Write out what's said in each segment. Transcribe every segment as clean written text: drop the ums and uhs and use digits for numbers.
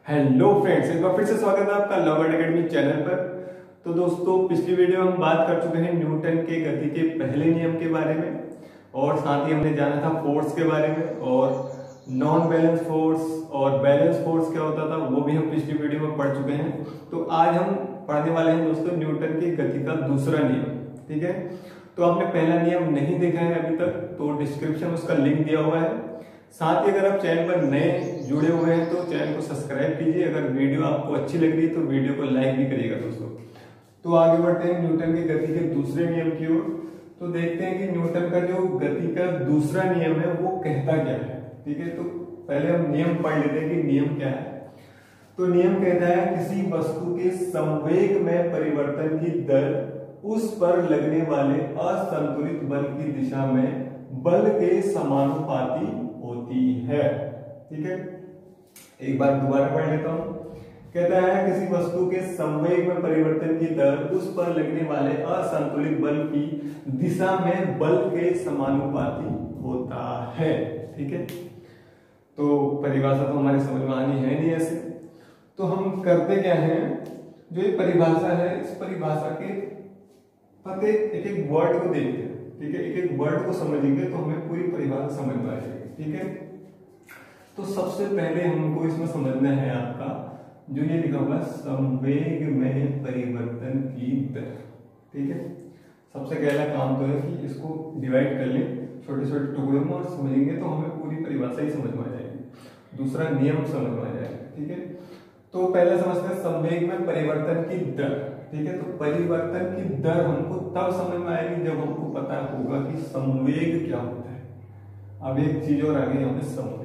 Hello friends, एक बार फिर से स्वागत है आपका लव वर्ड एकेडमी चैनल पर। तो दोस्तों, पिछली वीडियो में हम बात कर चुके हैं न्यूटन के गति के पहले नियम के बारे में और साथ ही हमने जाना था फोर्स के बारे में और नॉन बैलेंस फोर्स और बैलेंस फोर्स क्या होता था वो भी हम पिछली वीडियो में पढ़ चुके हैं। तो आज हम पढ़ने वाले हैं दोस्तों न्यूटन की गति का दूसरा नियम। ठीक है, तो आपने पहला नियम नहीं देखा है अभी तक तो डिस्क्रिप्शन में उसका लिंक दिया हुआ है। साथ ही अगर आप चैनल पर नए जुड़े हुए हैं तो चैनल को सब्सक्राइब कीजिए। अगर वीडियो आपको अच्छी लग रही है तो वीडियो को लाइक भी करिएगा दोस्तों। तो आगे बढ़ते हैं न्यूटन की गति के दूसरे नियम की ओर। तो देखते हैं कि न्यूटन का जो गति का दूसरा नियम है वो कहता क्या है। ठीक है, तो पहले हम नियम पढ़ लेते हैं कि नियम क्या है। तो नियम कहता है किसी वस्तु के संवेग में परिवर्तन की दर उस पर लगने वाले असंतुलित बल की दिशा में बल के समानुपाती होती है। ठीक है, एक बार दोबारा पढ़ लेता हूं। कहता है किसी वस्तु के संवेग में परिवर्तन की दर उस पर लगने वाले असंतुलित बल की दिशा में बल के समानुपाती होता है। ठीक है, तो परिभाषा तो हमारे समझ में आनी है नहीं ऐसे। तो हम करते क्या है, जो ये परिभाषा है इस परिभाषा के प्रत्येक एक एक वर्ड को देखते हैं। ठीक है, एक एक वर्ड को समझेंगे तो हमें पूरी परिभाषा समझ में आ जाएगी। ठीक है, तो सबसे पहले हमको इसमें समझना है आपका जो ये लिखा हुआ संवेग में परिवर्तन की दर। ठीक है, सबसे पहला काम तो है कि इसको डिवाइड कर लें छोटे छोटे टुकड़ों में और समझेंगे तो हमें पूरी परिभाषा ही समझ में आ जाएगी, दूसरा नियम समझ में आ जाएगा। ठीक है, तो पहले समझते हैं संवेग में परिवर्तन की दर। ठीक है, तो परिवर्तन की दर हमको तब समझ में आएगी जब हमको पता होगा कि संवेग क्या होता है। अब एक चीज और आ गई हमें संवेग।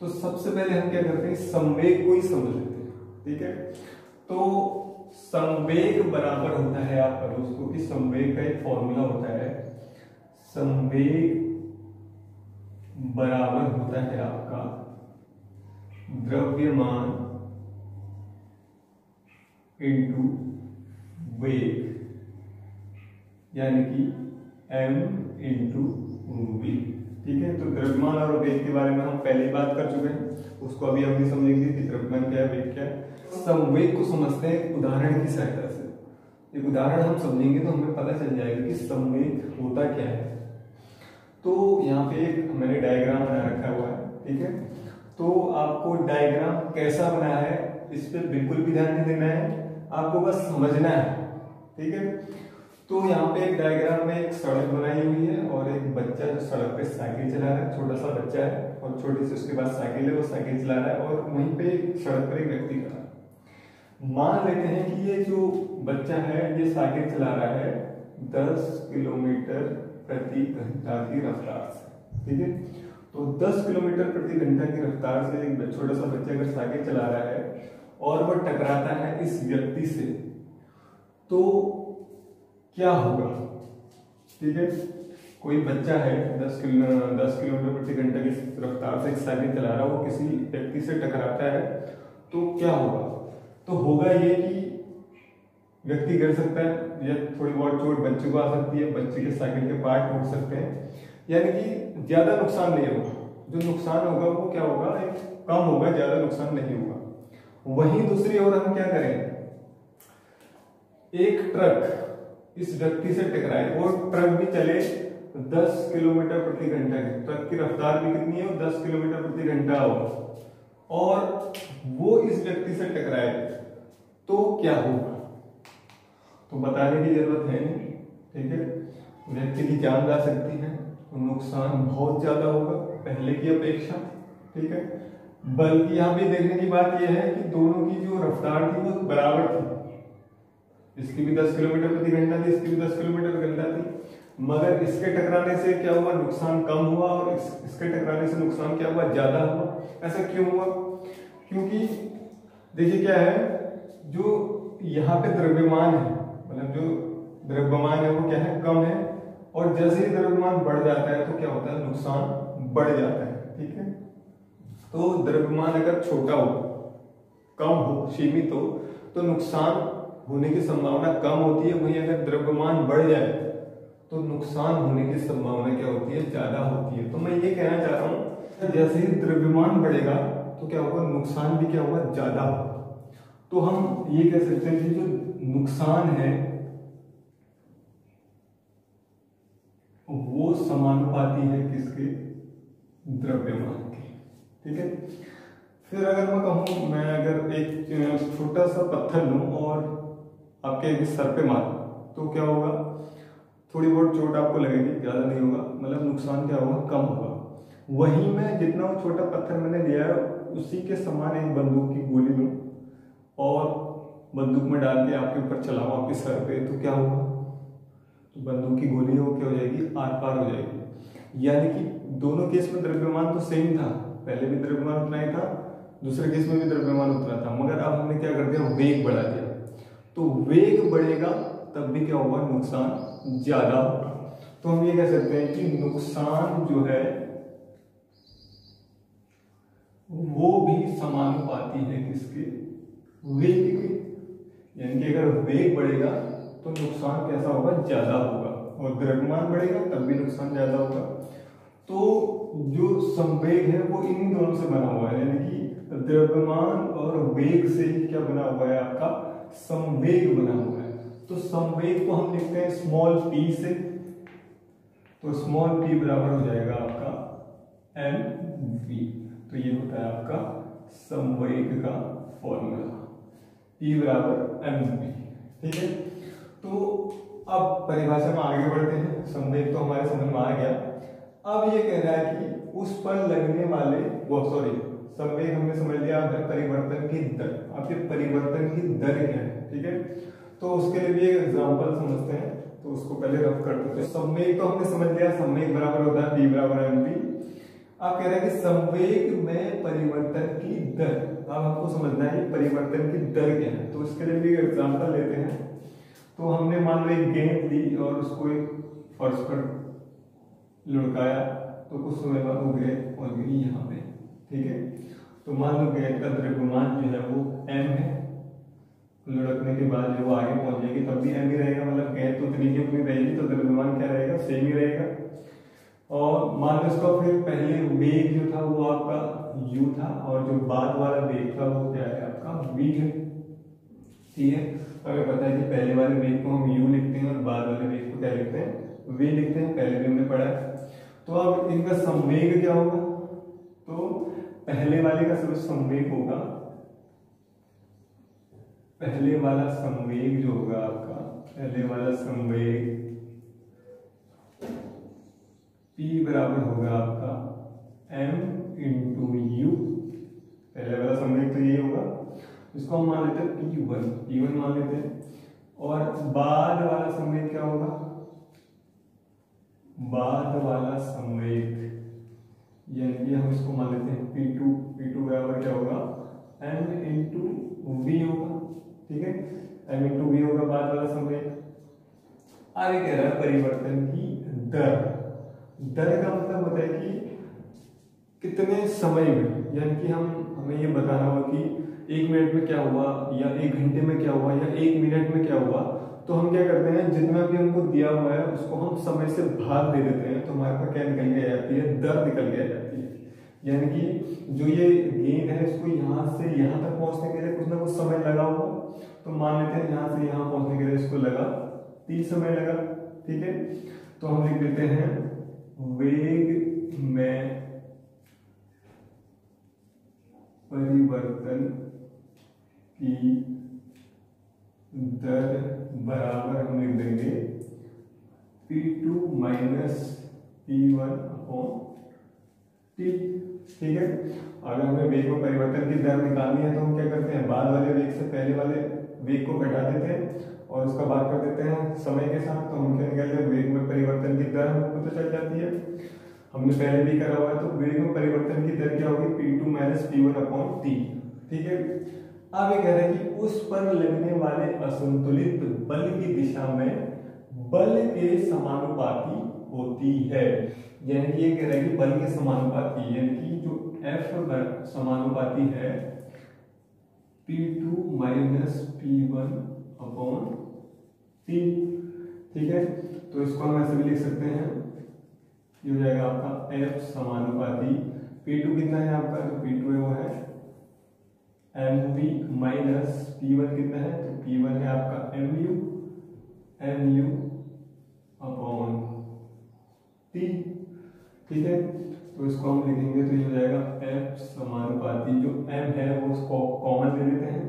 तो सबसे पहले हम क्या करते हैं, संवेग को ही समझ लेते हैं। ठीक है, तो संवेग बराबर होता है आपका दोस्तों कि संवेग का एक फॉर्मूला होता है, संवेग बराबर होता है आपका द्रव्यमान इंटू वेग, यानी कि m इंटू वी। ठीक है, तो द्रव्यमान और वेग के बारे में हम पहले ही बात कर चुके हैं, उसको अभी हम भी समझेंगे कि द्रव्यमान क्या है वेग क्या है। संवेग को समझते हैं उदाहरण की सहायता से। एक उदाहरण हम समझेंगे तो हमें पता चल जाएगा कि संवेग होता क्या है। तो यहाँ पे एक मैंने डायग्राम बना रखा हुआ है। ठीक है, तो आपको डायग्राम कैसा बना है इस पर बिल्कुल भी ध्यान नहीं देना है, आपको बस समझना है। ठीक है, तो यहाँ पे एक डायग्राम में एक सड़क बनाई हुई है और एक बच्चा जो सड़क पे साइकिल चला रहा है, छोटा सा बच्चा है और छोटी सी उसके पास साइकिल है, वो साइकिल चला रहा है और वहीं पे सड़क पर एक व्यक्ति खड़ा है। मान लेते हैं कि ये जो बच्चा है ये साइकिल चला रहा है 10 किलोमीटर प्रति घंटा की रफ्तार से। ठीक है, तो 10 किलोमीटर प्रति घंटा की रफ्तार से एक छोटा सा बच्चा अगर साइकिल चला रहा है और वह टकराता है इस व्यक्ति से तो क्या होगा। ठीक है, कोई बच्चा है 10 किलोमीटर प्रति घंटा की रफ्तार से एक साइकिल चला रहा है, वो किसी व्यक्ति से टकराता है तो क्या होगा। तो होगा ये कि व्यक्ति गिर सकता है या थोड़ी बहुत चोट बच्चे को आ सकती है, बच्चे के साइकिल के पार्ट टूट सकते हैं, यानी कि ज्यादा नुकसान नहीं होगा। जो नुकसान होगा वो क्या होगा, एक कम होगा, ज्यादा नुकसान नहीं होगा। वहीं दूसरी ओर हम क्या करें, एक ट्रक इस व्यक्ति से टकराए और ट्रक भी चले 10 किलोमीटर प्रति घंटा की, ट्रक की रफ्तार भी कितनी है, 10 किलोमीटर प्रति घंटा हो और वो इस व्यक्ति से टकराए तो क्या होगा। तो बताने की जरूरत है नहीं। ठीक है, व्यक्ति की जान जा सकती है, तो नुकसान बहुत ज्यादा होगा पहले की अपेक्षा। ठीक है, बल्कि यहाँ पे देखने की बात यह है कि दोनों की जो रफ्तार थी वो बराबर थी, इसकी भी 10 किलोमीटर प्रति घंटा थी, इसकी भी 10 किलोमीटर घंटा थी, मगर इसके टकराने से क्या हुआ, नुकसान कम हुआ और इसके टकराने से नुकसान क्या हुआ, ज्यादा हुआ। ऐसा क्यों हुआ, क्योंकि देखिए क्या है, जो यहाँ पे द्रव्यमान है, मतलब जो द्रव्यमान है वो क्या है, कम है, और जैसे ही द्रव्यमान बढ़ जाता है तो क्या होता है, नुकसान बढ़ जाता है। ठीक है, तो द्रव्यमान अगर छोटा हो, कम हो, सीमित हो तो नुकसान होने की संभावना कम होती है, वहीं अगर द्रव्यमान बढ़ जाए तो नुकसान होने की संभावना क्या होती है, ज्यादा होती है। तो मैं ये कहना चाह रहा हूं जैसे ही द्रव्यमान बढ़ेगा तो क्या होगा, नुकसान भी क्या होगा, ज्यादा होगा। तो हम ये कह सकते हैं कि जो नुकसान है वो समानुपाती है किसके, द्रव्यमान के। ठीक है। फिर अगर मैं कहूं, मैं अगर एक छोटा सा पत्थर लूं और आपके सर पे मारूं तो क्या होगा, थोड़ी बहुत चोट आपको लगेगी, ज्यादा नहीं होगा, मतलब नुकसान क्या होगा, कम होगा। वहीं मैं जितना वो छोटा पत्थर मैंने लिया है उसी के समान एक बंदूक की गोली लूं और बंदूक में डाल के आपके ऊपर चलाऊं आपके सर पे, तो क्या होगा, तो बंदूक की गोली हो क्या हो जाएगी, आर पार हो जाएगी। यानी कि दोनों केस में द्रव्यमान तो सेम था, पहले भी द्रव्यमान उतना ही था, दूसरे केस में भी द्रव्यमान उतना था, मगर अब हमने क्या कर दिया, वेग बढ़ा दिया। तो वेग बढ़ेगा तब भी क्या होगा, नुकसान ज्यादा होगा। तो हम ये कह सकते हैं कि नुकसान जो है वो भी समानुपाती है किसके, वेग के। यानी कि अगर वेग बढ़ेगा तो नुकसान कैसा होगा, ज्यादा होगा, और द्रव्यमान बढ़ेगा तब भी नुकसान ज्यादा होगा। तो जो संवेग है वो इन्हीं दोनों से बना हुआ है, यानी कि द्रव्यमान और वेग से ही क्या बना हुआ है, आपका संवेग बना हुआ है। तो संवेग को हम लिखते हैं स्मॉल p से, तो स्मॉल p बराबर हो जाएगा आपका mv। तो ये होता है आपका संवेग का फॉर्मूला, p बराबर mv। ठीक है। तो अब परिभाषा में आगे बढ़ते हैं, संवेग तो हमारे समझ में आ गया। अब ये कह रहा है कि उस पर लगने वाले संवेग हमने समझ लिया, परिवर्तन की दर, आपके परिवर्तन की दर क्या है। ठीक है। तो उसके लिए भी एक एग्जांपल समझते हैं, तो उसको पहले रफ कर देते हैं। संवेग तो हमने समझ लिया, संवेग बराबर होता है p बराबर mv। आप कह रहे हैं कि संवेग में परिवर्तन की दर, अब हमको समझना है परिवर्तन की दर क्या है। तो इसके लिए भी एग्जांपल लेते हैं। तो हमने मान लो एक गेंद ली और उसको एक फर्श पर लुढ़काया, तो कुछ समय बाद वो गेंद पहुंच गई यहाँ पे। ठीक है। तो मान लो गेंद का द्रव्यमान जो है वो m है, लुढ़कने के बाद जो वो आगे पहुंच जाएगी तब भी m ही रहेगा, मतलब गेंद तो उतनी की उतनी रहेगी, तो द्रव्यमान क्या रहेगा, सेम ही रहेगा। और मान लो इसका फिर पहले वेग जो था वो आपका u था, और जो बाद वाला वेग था वो क्या है, आपका v है। ठीक है। हमें पता है कि पहले वाले वेग को हम u लिखते हैं और बाद वाले वेग को क्या लिखते हैं, v लिखते हैं, पहले भी हमने पढ़ा है। तो अब इनका संवेग क्या होगा, तो पहले वाले का सब संवेग होगा, पहले वाला संवेग जो होगा आपका, पहले वाला संवेग p बराबर होगा आपका m इंटू u। पहले वाला संवेग तो ये होगा, इसको हम मान लेते हैं p1 मान लेते हैं। और बाद वाला संवेग क्या होगा, बाद वाला संवेग यानी कि हम इसको मान लेते हैं p2 बराबर क्या होगा, m इंटू v होगा। ठीक है। m इंटू v होगा बाद वाला संवेग। आगे कह रहा है परिवर्तन की दर। दर का मतलब होता है कि कितने समय में, यानी कि हमें ये बताना होगा कि 1 मिनट में क्या हुआ, या 1 घंटे में क्या हुआ, या 1 मिनट में क्या हुआ। तो हम क्या करते हैं, जितना भी हमको दिया हुआ है उसको हम समय से भाग दे देते हैं, तो हमारे पास क्या निकल के आ जाती है, दर निकल के आ जाती है। यानी कि जो ये गेंद है इसको यहाँ से यहाँ तक पहुंचने के लिए कुछ ना कुछ समय लगा होगा। तो मान लेते हैं यहाँ से यहाँ पहुंचने के लिए इसको लगा t समय लगा। ठीक है। तो हम लिख देते हैं वेग में परिवर्तन की दर बराबर हम लिख देंगे p2 minus p1 upon t। ठीक है। अगर हमें वेग में परिवर्तन की दर निकालनी है तो हम क्या करते हैं, बाद वाले वेग से पहले वाले वेग को घटा देते हैं और उसका भाग कर देते हैं समय के साथ। तो हम क्या निकालते हैं, वेग में परिवर्तन की दर हमको पता चल जाती है, हमने पहले भी करा हुआ है। तो वेग में परिवर्तन की दर क्या होगी, p2 minus p1 upon t। ठीक है। अब ये कह रहे हैं कि उस पर लगने वाले असंतुलित बल की दिशा में बल के समानुपाती होती है। यानी कि ये कह रहे हैं कि बल के समानुपाती, यानी कि जो F समानुपाती है p2 minus p1 upon t। ठीक है। तो इसको हम ऐसे भी लिख सकते हैं, ये हो जाएगा आपका F समानुपाती p2 कितना है आपका, जो p2 है वो है एम वी माइनस P1 कितना है, तो P1 है आपका एम यू अपॉन टी। ठीक है, तो इसको हम लिखेंगे तो ये हो जाएगा F समानुपाती, जो M है वो उसको कॉमन ले लेते हैं,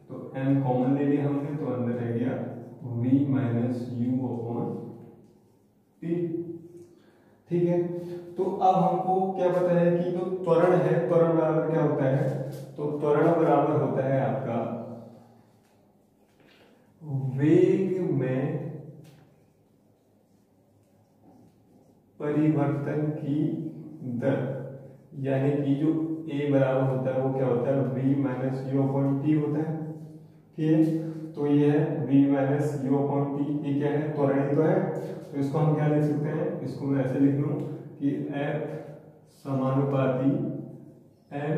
तो M कॉमन ले लिया हमने, तो अंदर रह गया V minus you upon T. ठीक है, तो अब हमको क्या पता है कि जो त्वरण है, त्वरण बराबर क्या होता है, तो त्वरण बराबर होता है आपका वेग में परिवर्तन की दर, यानी कि जो a बराबर होता है वो क्या होता है, v minus you upon T होता है। ठीक है, तो ये है v minus you upon T, ये क्या है, त्वरण ही तो है, तो इसको हम क्या लिख सकते हैं, इसको मैं ऐसे लिख लूं कि F समानुपाती m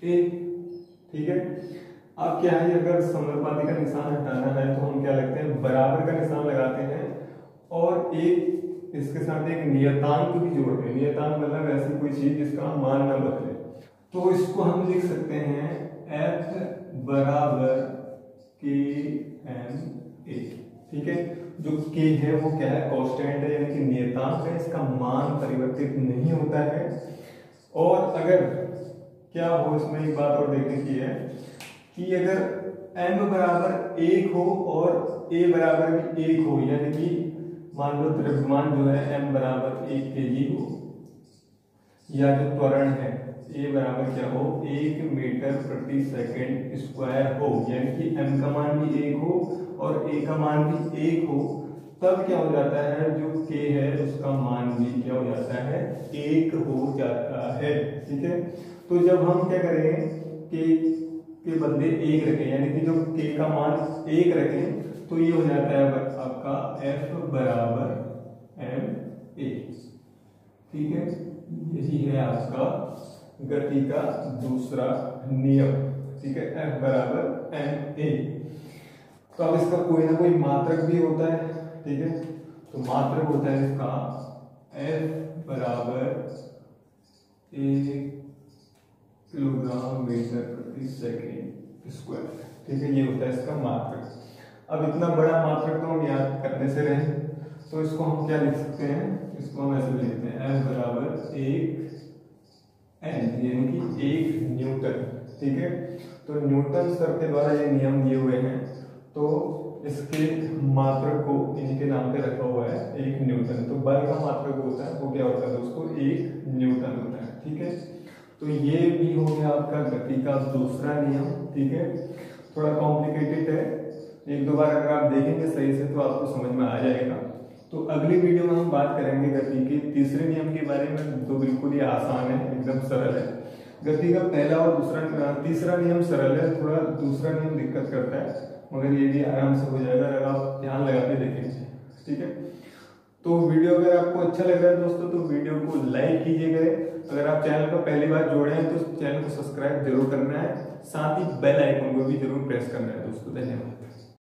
a। ठीक है, अब क्या है, अगर समानुपाती का निशान हटाना है तो हम क्या लगते हैं, बराबर का निशान लगाते हैं और एक इसके साथ एक नियतांक भी जोड़ते हैं। नियतांक मतलब ऐसी कोई चीज जिसका मान न बदले, तो इसको हम लिख सकते हैं F बराबर के एम ए। ठीक है, जो k है वो क्या है, कांस्टेंट है, यानी कि नियतांक है, इसका मान परिवर्तित नहीं होता है। और अगर क्या हो, इसमें एक बात और देखने की है कि अगर m बराबर 1 हो और a बराबर भी 1 हो, यानी कि मान लो द्रव्यमान जो है m बराबर 1 kg हो, या जो त्वरण है a बराबर क्या हो, 1 मीटर प्रति सेकंड स्क्वायर हो, यानी कि m का मान भी 1 हो और a का मान भी 1 हो, तब क्या हो जाता है, जो k है उसका मान भी क्या हो जाता है, 1 हो जाता है। ठीक है, तो जब हम क्या करेंगे, k के बदले 1 रखें, यानी कि जो k का मान 1 रखें, तो ये हो जाता है आपका F बराबर m a। ठीक है, यही है आपका गति का दूसरा नियम। ठीक है, F बराबर m a। तो अब इसका कोई ना कोई मात्रक भी होता है। ठीक है, तो मात्रक होता है इसका F बराबर 1 किलोग्राम मीटर प्रति सेकंड स्क्वायर। ठीक है, ये होता है इसका मात्रक। अब इतना बड़ा मात्रक तो हम याद करने से रहे, तो इसको हम क्या लिख सकते हैं, इसको हम ऐसे लिखते हैं F बराबर 1 N, यानी कि 1 न्यूटन। ठीक है, तो न्यूटन सर के द्वारा ये नियम दिए हुए हैं, तो इसके मात्रक को इनके नाम पे रखा हुआ है 1 न्यूटन। तो बल का मात्रक होता है वो क्या होता है दोस्तों, 1 न्यूटन होता है। ठीक है, तो ये भी हो गया आपका गति का दूसरा नियम। ठीक है, थोड़ा कॉम्प्लिकेटेड है, एक दो बार अगर आप देखेंगे सही से तो आपको समझ में आ जाएगा। तो अगली वीडियो में हम बात करेंगे गति के तीसरे नियम के बारे में, जो बिल्कुल ही आसान है, एकदम सरल है। गति का पहला और तीसरा नियम सरल है, थोड़ा दूसरा नियम दिक्कत करता है, मगर ये भी आराम से हो जाएगा अगर आप ध्यान लगा के देखेंगे। ठीक है, तो वीडियो अगर आपको अच्छा लग रहा है दोस्तों, तो वीडियो को लाइक कीजिएगा। अगर आप चैनल को पहली बार जोड़े हैं तो चैनल को सब्सक्राइब जरूर करना है, साथ ही बेल आइकन को भी जरूर प्रेस करना है दोस्तों। धन्यवाद।